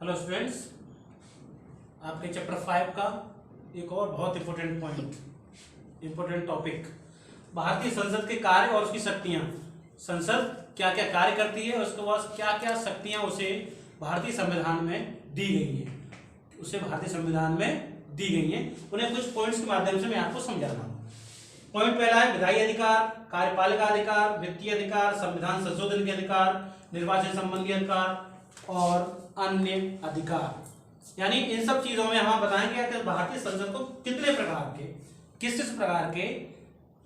Hello students, आपके chapter 5 का एक और बहुत इम्पोर्टेंट टॉपिक, भारतीय संसद के कार्य और उसकी शक्तियां। संसद क्या क्या कार्य करती है, उसके बाद क्या क्या शक्तियां उसे भारतीय संविधान में दी गई हैं, उन्हें कुछ पॉइंट्स के माध्यम से मैं आपको समझा रहा हूँ। पॉइंट पहला है विधायी अधिकार, कार्यपालिका अधिकार, वित्तीय अधिकार, संविधान संशोधन के अधिकार, निर्वाचन संबंधी अधिकार और अन्य अधिकार। यानी इन सब चीजों में हम बताएंगे कि भारतीय संसद को कितने प्रकार के, किस प्रकार के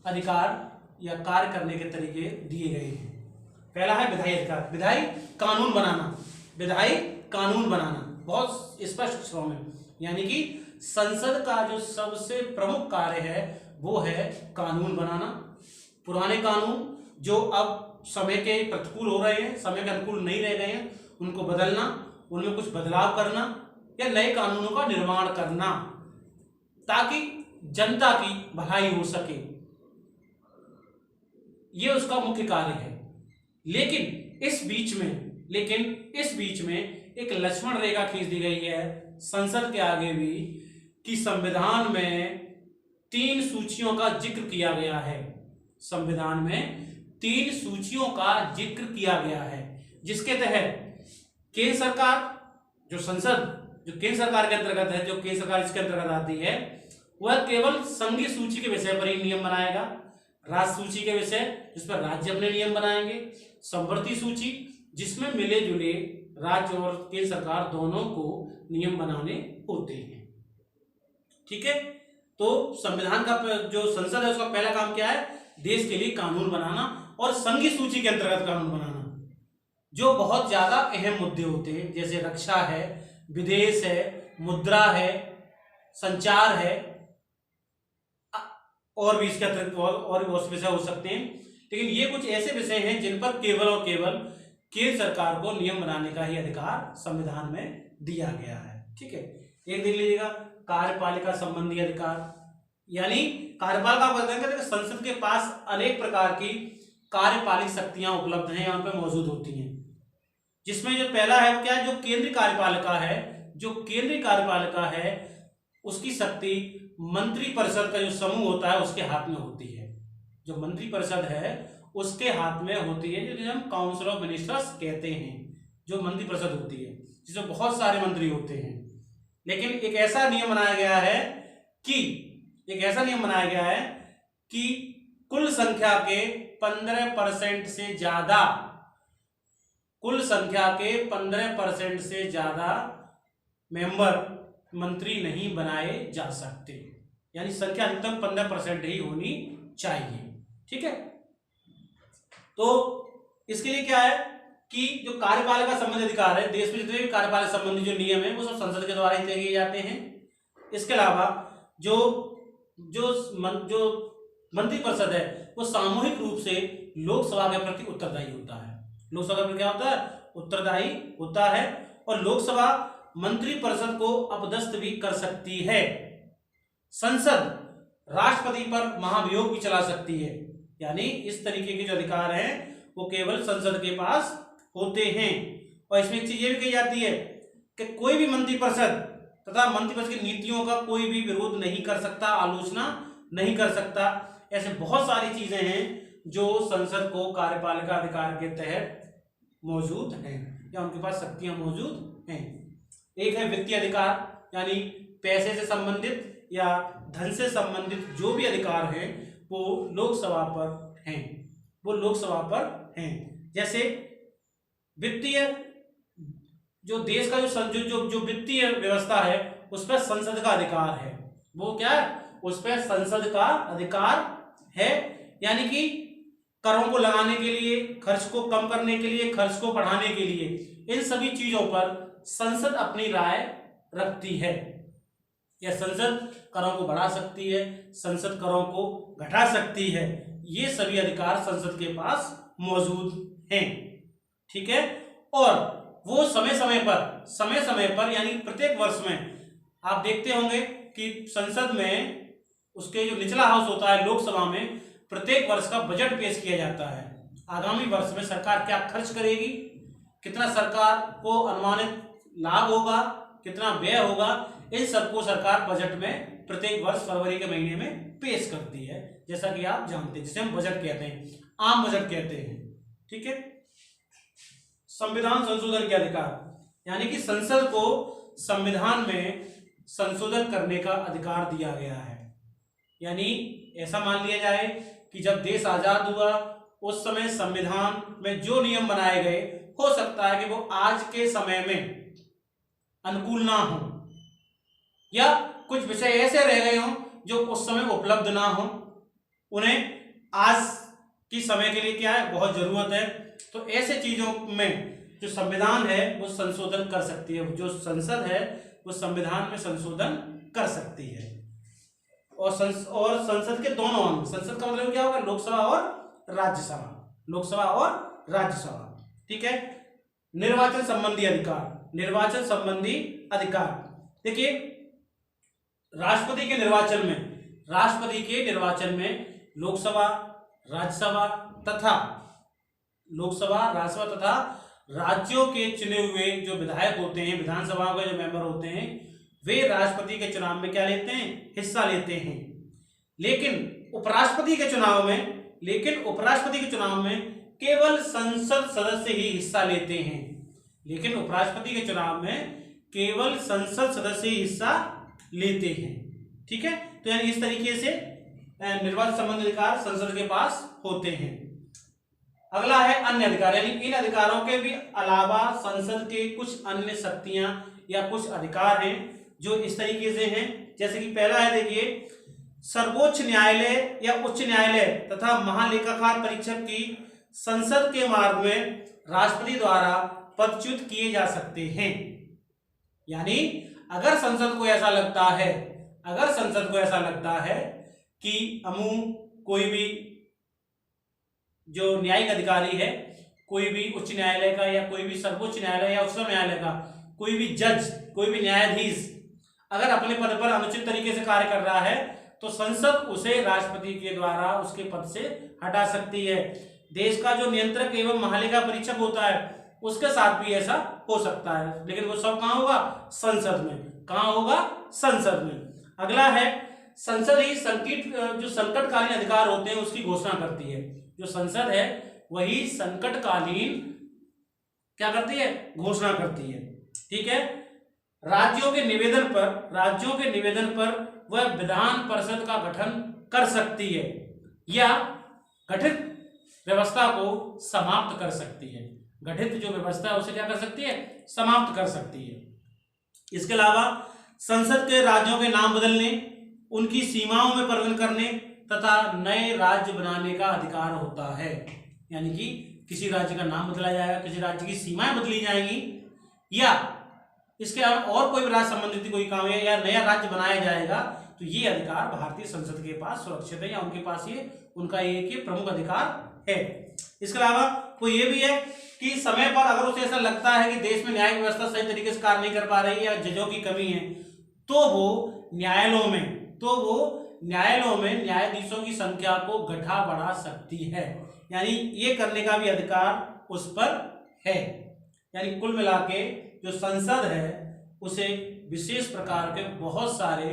अधिकार या कार्य करने के तरीके दिए गए हैं। पहला है विधायी अधिकार, विधायी कानून बनाना बहुत स्पष्ट अक्षरों में, यानी कि संसद का जो सबसे प्रमुख कार्य है वो है कानून बनाना। पुराने कानून जो अब समय के प्रतिकूल हो रहे हैं, समय के अनुकूल नहीं रह गए हैं, उनको बदलना, उनमें कुछ बदलाव करना या नए कानूनों का निर्माण करना ताकि जनता की भलाई हो सके, यह उसका मुख्य कार्य है। लेकिन इस बीच में एक लक्ष्मण रेखा खींच दी गई है संसद के आगे भी कि संविधान में 3 सूचियों का जिक्र किया गया है। संविधान में 3 सूचियों का जिक्र किया गया है, जिसके तहत केंद्र सरकार, जो केंद्र सरकार के अंतर्गत है, जो केंद्र सरकार इसके अंतर्गत आती है, वह केवल संघीय सूची के विषय पर ही नियम बनाएगा। राज्य सूची के विषय जिस पर राज्य अपने नियम बनाएंगे, संवर्ती सूची जिसमें मिले जुले राज्य और केंद्र सरकार दोनों को नियम बनाने होते हैं। ठीक है, तो संविधान का जो संसद है उसका पहला काम क्या है? देश के लिए कानून बनाना और संघीय सूची के अंतर्गत कानून बनाना। जो बहुत ज्यादा अहम मुद्दे होते हैं, जैसे रक्षा है, विदेश है, मुद्रा है, संचार है, और भी इसके अतिरिक्त और भी बहुत से विषय हो सकते हैं, लेकिन ये कुछ ऐसे विषय हैं जिन पर केवल और केवल केंद्र सरकार को नियम बनाने का ही अधिकार संविधान में दिया गया है। ठीक है, एक देख लीजिएगा, कार्यपालिका संबंधी अधिकार, यानी कार्यपालिका बताएंगे कि संसद के पास अनेक प्रकार की कार्यपालिक शक्तियां उपलब्ध हैं, यहाँ पे मौजूद होती हैं, जिसमें जो पहला है क्या है, जो केंद्रीय कार्यपालिका है उसकी शक्ति मंत्री परिषद का जो समूह होता है उसके हाथ में होती है। जो मंत्री परिषद है उसके हाथ में होती है, जिसे हम काउंसिल ऑफ मिनिस्टर्स कहते हैं, जो मंत्री परिषद होती है जिसमें बहुत सारे मंत्री होते हैं। लेकिन एक ऐसा नियम बनाया गया है कि कुल संख्या के 15% से ज्यादा मेंबर मंत्री नहीं बनाए जा सकते, यानी संख्या अधिकतम 15% ही होनी चाहिए। ठीक है, तो इसके लिए क्या है कि जो कार्यपालिका संबंधी अधिकार है, देश में जितने भी कार्यपालिका संबंधी जो नियम है वो सब संसद के द्वारा ही तय किए जाते हैं। इसके अलावा जो मंत्री परिषद है वो सामूहिक रूप से लोकसभा के प्रति उत्तरदायी होता है। लोकसभा के प्रति क्या होता है? उत्तरदायी होता है। और लोकसभा मंत्री परिषद को अपदस्थ भी कर सकती है। संसद राष्ट्रपति पर महाभियोग भी चला सकती है, यानी इस तरीके के जो अधिकार हैं वो केवल संसद के पास होते हैं। और इसमें एक चीज ये भी कही जाती है कि कोई भी मंत्री परिषद तथा मंत्री परिषद की नीतियों का कोई भी विरोध नहीं कर सकता, आलोचना नहीं कर सकता। ऐसे बहुत सारी चीजें हैं जो संसद को कार्यपालिका अधिकार के तहत मौजूद हैं या उनके पास शक्तियां मौजूद हैं। एक है वित्तीय अधिकार, यानी पैसे से संबंधित या धन से संबंधित जो भी अधिकार हैं वो लोकसभा पर हैं। जैसे वित्तीय, जो देश का जो वित्तीय व्यवस्था है उस पर संसद का अधिकार है। वो क्या है? उस पर संसद का अधिकार है, यानी कि करों को लगाने के लिए, खर्च को कम करने के लिए, खर्च को बढ़ाने के लिए, इन सभी चीजों पर संसद अपनी राय रखती है। या संसद करों को बढ़ा सकती है, संसद करों को घटा सकती है। ये सभी अधिकार संसद के पास मौजूद हैं। ठीक है, और वो समय समय पर यानी प्रत्येक वर्ष में आप देखते होंगे कि संसद में उसके जो निचला हाउस होता है, लोकसभा में, प्रत्येक वर्ष का बजट पेश किया जाता है। आगामी वर्ष में सरकार क्या खर्च करेगी, कितना सरकार को अनुमानित लाभ होगा, कितना व्यय होगा, इन सबको सरकार बजट में प्रत्येक वर्ष फरवरी के महीने में पेश करती है, जैसा कि आप जानते हैं, जिसे हम बजट कहते हैं, आम बजट कहते हैं। ठीक है। संविधान संशोधन के अधिकार, यानी कि संसद को संविधान में संशोधन करने का अधिकार दिया गया है। यानी ऐसा मान लिया जाए कि जब देश आजाद हुआ उस समय संविधान में जो नियम बनाए गए, हो सकता है कि वो आज के समय में अनुकूल ना हो, या कुछ विषय ऐसे रह गए हों जो उस समय उपलब्ध ना हो, उन्हें आज की समय के लिए क्या है, बहुत जरूरत है। तो ऐसे चीजों में जो संविधान है वो संशोधन कर सकती है, जो संसद है वो संविधान में संशोधन कर सकती है। और संसद के दोनों अंग, संसद का मतलब क्या होगा, लोकसभा और राज्यसभा, लोकसभा और राज्यसभा। ठीक है। निर्वाचन संबंधी अधिकार, निर्वाचन संबंधी अधिकार, देखिए राष्ट्रपति के निर्वाचन में लोकसभा, राज्यसभा तथा राज्यों के चुने हुए जो विधायक होते हैं, विधानसभा के जो मेंबर होते हैं, वे राष्ट्रपति के चुनाव में क्या लेते हैं, हिस्सा लेते हैं। लेकिन उपराष्ट्रपति के चुनाव में केवल संसद सदस्य ही हिस्सा लेते हैं। लेकिन उपराष्ट्रपति के चुनाव में केवल संसद सदस्य ही हिस्सा लेते हैं। ठीक है। तो यानी इस तरीके से निर्वाचन संबंधी अधिकार संसद के पास होते हैं। अगला है अन्य अधिकार, यानी इन अधिकारों के भी अलावा संसद के कुछ अन्य शक्तियां या कुछ अधिकार हैं जो इस तरीके से हैं। जैसे कि पहला है, देखिए सर्वोच्च न्यायालय या उच्च न्यायालय तथा महालेखाकार परीक्षक की संसद के मार्ग में राष्ट्रपति द्वारा पदच्युत किए जा सकते हैं। यानी अगर संसद को ऐसा लगता है कि कोई भी जो न्यायिक अधिकारी है, कोई भी उच्च न्यायालय का या कोई भी सर्वोच्च न्यायालय या उच्चतम न्यायालय का कोई भी जज, कोई भी न्यायाधीश अगर अपने पद पर अनुचित तरीके से कार्य कर रहा है तो संसद उसे राष्ट्रपति के द्वारा उसके पद से हटा सकती है। देश का जो नियंत्रक एवं महालेखा परीक्षक होता है उसके साथ भी ऐसा हो सकता है, लेकिन वो सब कहाँ होगा, संसद में। कहाँ होगा, संसद में। अगला है संसद ही जो संकटकालीन अधिकार होते हैं उसकी घोषणा करती है। जो संसद है वही संकटकालीन क्या करती है, घोषणा करती है। ठीक है। राज्यों के निवेदन पर वह विधान परिषद का गठन कर सकती है या गठित व्यवस्था को समाप्त कर सकती है। गठित जो व्यवस्था है उसे क्या कर सकती है, समाप्त कर सकती है। इसके अलावा संसद के राज्यों के नाम बदलने, उनकी सीमाओं में परिवर्तन करने तथा नए राज्य बनाने का अधिकार होता है। यानी कि किसी राज्य का नाम बदला जाएगा, किसी राज्य की सीमाएं बदली जाएंगी, या इसके अलावा और कोई राज्य संबंधित कोई काम है या नया राज्य बनाया जाएगा, तो ये अधिकार भारतीय संसद के पास सुरक्षित है, या उनके पास उनका एक प्रमुख अधिकार है। इसके अलावा वो ये भी है कि समय पर अगर उसे ऐसा लगता है कि देश में न्यायिक व्यवस्था सही तरीके से कार्य नहीं कर पा रही है या जजों की कमी है, तो वो न्यायालयों में न्यायाधीशों की संख्या को घटा बढ़ा सकती है। यानी ये करने का भी अधिकार उस पर है। यानी कुल मिला के जो संसद है उसे विशेष प्रकार के बहुत सारे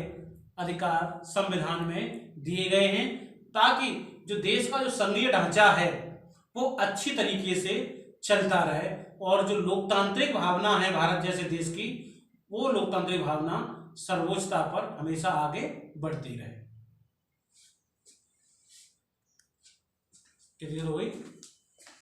अधिकार संविधान में दिए गए हैं, ताकि जो देश का जो संघीय ढांचा है वो अच्छी तरीके से चलता रहे, और जो लोकतांत्रिक भावना है भारत जैसे देश की, वो लोकतांत्रिक भावना सर्वोच्चता पर हमेशा आगे बढ़ती रहे। क्लियर हो गई?